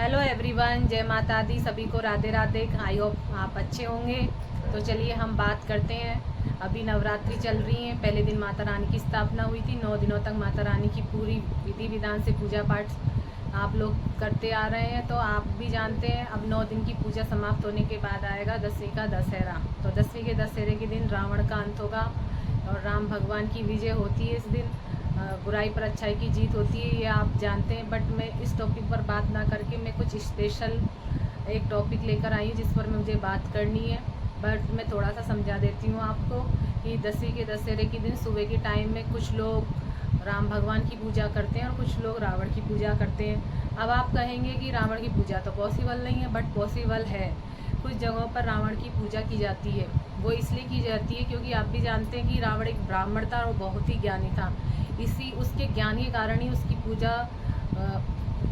Hello everyone, जय माता दी। सभी को राधे राधे। आई होप आप अच्छे होंगे। तो चलिए हम बात करते हैं। अभी नवरात्रि चल रही है। पहले दिन माता रानी की स्थापना हुई थी। 9 दिनों तक माता रानी की पूरी विधि विधान से पूजा पाठ आप लोग करते आ रहे हैं। तो आप भी जानते हैं अब 9 दिन की पूजा समाप्त होने के बाद आएगा 10वीं का दशहरा। तो 10वीं के दशहरे के दिन रावण का अंत होगा और राम भगवान की विजय होती है। इस दिन बुराई पर अच्छाई की जीत होती है, ये आप जानते हैं। बट मैं इस टॉपिक पर बात ना करके मैं कुछ स्पेशल एक टॉपिक लेकर आई हूँ जिस पर मुझे बात करनी है। बट मैं थोड़ा सा समझा देती हूँ आपको कि 10वीं के दशहरे के दिन सुबह के टाइम में कुछ लोग राम भगवान की पूजा करते हैं और कुछ लोग रावण की पूजा करते हैं। अब आप कहेंगे कि रावण की पूजा तो पॉसिबल नहीं है, बट पॉसिबल है। कुछ जगहों पर रावण की पूजा की जाती है। वो इसलिए की जाती है क्योंकि आप भी जानते हैं कि रावण एक ब्राह्मण था और बहुत ही ज्ञानी था। इसी उसके ज्ञान के कारण ही उसकी पूजा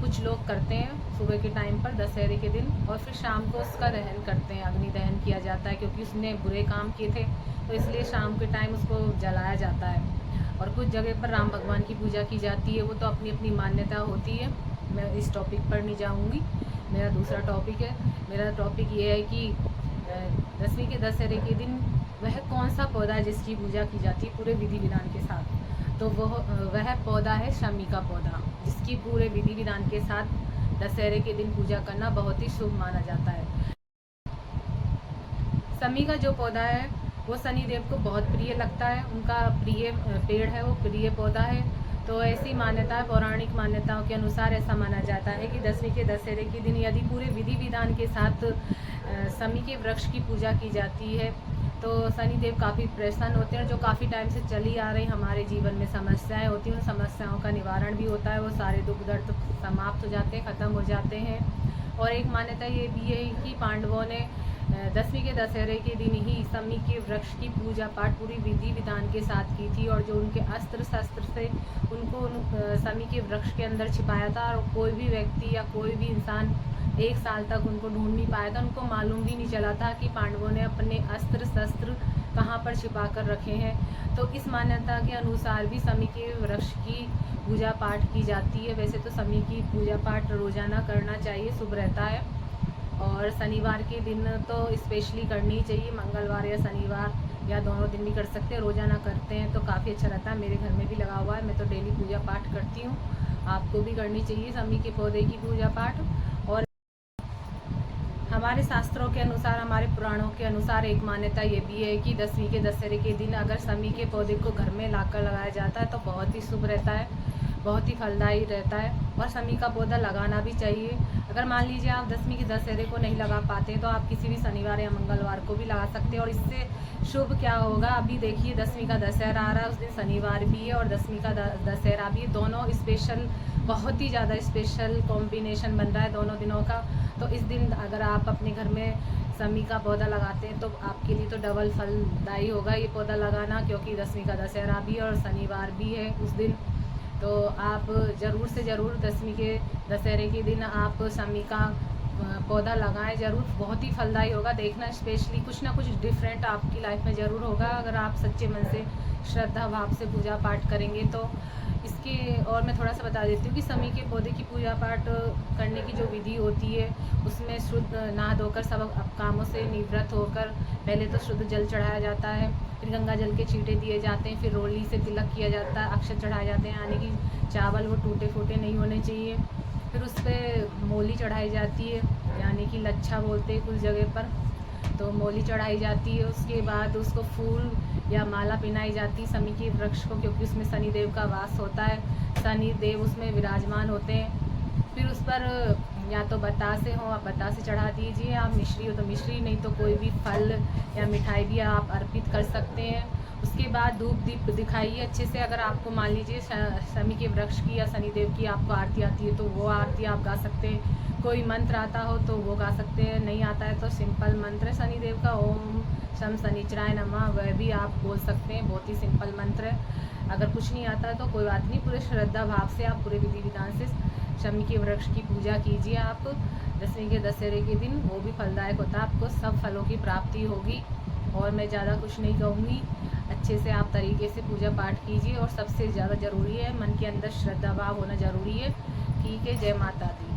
कुछ लोग करते हैं सुबह के टाइम पर दशहरे के दिन, और फिर शाम को उसका दहन करते हैं, अग्नि दहन किया जाता है क्योंकि उसने बुरे काम किए थे। तो इसलिए शाम के टाइम उसको जलाया जाता है। और कुछ जगह पर राम भगवान की पूजा की जाती है। वो तो अपनी अपनी मान्यता होती है। मैं इस टॉपिक पर नहीं जाऊँगी। मेरा दूसरा टॉपिक है। मेरा टॉपिक ये है कि 10वीं के दशहरे के दिन वह कौन सा पौधा है जिसकी पूजा की जाती है पूरे विधि विधान के साथ। तो वह पौधा है शमी का पौधा, जिसकी पूरे विधि विधान के साथ दशहरे के दिन पूजा करना बहुत ही शुभ माना जाता है। शमी का जो पौधा है वो शनि देव को बहुत प्रिय लगता है। उनका प्रिय पेड़ है, वो प्रिय पौधा है। तो ऐसी मान्यता, पौराणिक मान्यताओं के अनुसार ऐसा माना जाता है कि 10वीं के दशहरे के दिन यदि पूरे विधि विधान के साथ शमी के वृक्ष की पूजा की जाती है तो शनि देव काफ़ी प्रसन्न होते हैं। जो काफ़ी टाइम से चली आ रही हमारे जीवन में समस्याएं होती हैं, उन समस्याओं का निवारण भी होता है। वो सारे दुख दर्द समाप्त हो जाते हैं, ख़त्म हो जाते हैं। और एक मान्यता ये भी है कि पांडवों ने 10वीं के दशहरे के दिन ही शमी के वृक्ष की पूजा पाठ पूरी विधि विधान के साथ की थी, और जो उनके अस्त्र शस्त्र से उनको शमी के वृक्ष के अंदर छिपाया था। और कोई भी व्यक्ति या कोई भी इंसान 1 साल तक उनको ढूंढ नहीं पाया था। उनको मालूम भी नहीं चला था कि पांडवों ने अपने अस्त्र शस्त्र कहाँ पर छिपा कर रखे हैं। तो इस मान्यता के अनुसार भी शमी के वृक्ष की पूजा पाठ की जाती है। वैसे तो शमी की पूजा पाठ रोज़ाना करना चाहिए, शुभ रहता है। और शनिवार के दिन तो स्पेशली करनी ही चाहिए। मंगलवार या शनिवार या दोनों दिन भी कर सकते हैं। रोज़ाना करते हैं तो काफ़ी अच्छा रहता है। मेरे घर में भी लगा हुआ है, मैं तो डेली पूजा पाठ करती हूँ। आपको भी करनी चाहिए शमी के पौधे की पूजा पाठ। और हमारे शास्त्रों के अनुसार, हमारे पुराणों के अनुसार एक मान्यता ये भी है कि 10वीं के दशहरे के दिन अगर शमी के पौधे को घर में लाकर लगाया जाता है तो बहुत ही शुभ रहता है, बहुत ही फलदायी रहता है। और शमी का पौधा लगाना भी चाहिए। अगर मान लीजिए आप 10वीं के दशहरे को नहीं लगा पाते तो आप किसी भी शनिवार या मंगलवार को भी लगा सकते हैं। और इससे शुभ क्या होगा, अभी देखिए 10वीं का दशहरा आ रहा है, उस दिन शनिवार भी है और 10वीं का दशहरा भी है। दोनों स्पेशल, बहुत ही ज़्यादा स्पेशल कॉम्बिनेशन बन रहा है दोनों दिनों का। तो इस दिन अगर आप अपने घर में शमी का पौधा लगाते हैं तो आपके लिए तो डबल फलदायी होगा ये पौधा लगाना, क्योंकि 10वीं का दशहरा भी है और शनिवार भी है उस दिन। तो आप ज़रूर से ज़रूर 10वीं के दशहरे के दिन आप शमी का पौधा लगाएं ज़रूर, बहुत ही फलदायी होगा। देखना, स्पेशली कुछ ना कुछ डिफरेंट आपकी लाइफ में ज़रूर होगा अगर आप सच्चे मन से श्रद्धा भाव से पूजा पाठ करेंगे तो। इसके और मैं थोड़ा सा बता देती हूँ कि शमी के पौधे की पूजा पाठ करने की जो विधि होती है उसमें शुद्ध नहा धोकर सब कामों से निवृत्त होकर पहले तो शुद्ध जल चढ़ाया जाता है, फिर गंगा जल के छींटे दिए जाते हैं, फिर रोली से तिलक किया जाता है, अक्षत चढ़ाए जाते हैं, यानी कि चावल वो टूटे फूटे नहीं होने चाहिए। फिर उस पर मोली चढ़ाई जाती है, यानी कि लच्छा बोलते हैं कुछ जगह पर, तो मोली चढ़ाई जाती है। उसके बाद उसको फूल या माला पहनाई जाती है शमी के वृक्ष को, क्योंकि उसमें शनि देव का वास होता है, शनि देव उसमें विराजमान होते हैं। फिर उस पर या तो बतासे हो, आप बतासे चढ़ा दीजिए, आप मिश्री हो तो मिश्री, नहीं तो कोई भी फल या मिठाई भी आप अर्पित कर सकते हैं। उसके बाद धूप दीप दिखाइए अच्छे से। अगर आपको मान लीजिए शमी के वृक्ष की या शनिदेव की आपको आरती आती है तो वो आरती आप गा सकते हैं। कोई मंत्र आता हो तो वो गा सकते हैं, नहीं आता है तो सिंपल मंत्र शनिदेव का ओम शम शनिचराय नमः, वह भी आप बोल सकते हैं, बहुत ही सिंपल मंत्र है। अगर कुछ नहीं आता है तो कोई बात नहीं, पूरे श्रद्धा भाव से आप पूरे विधि विधान से शमी के वृक्ष की पूजा कीजिए आप 10वीं के दशहरे के दिन, वो भी फलदायक होता है, आपको सब फलों की प्राप्ति होगी। और मैं ज़्यादा कुछ नहीं कहूँगी, अच्छे से आप तरीके से पूजा पाठ कीजिए। और सबसे ज़्यादा ज़रूरी है मन के अंदर श्रद्धा भाव होना ज़रूरी है। ठीक है, जय माता दी।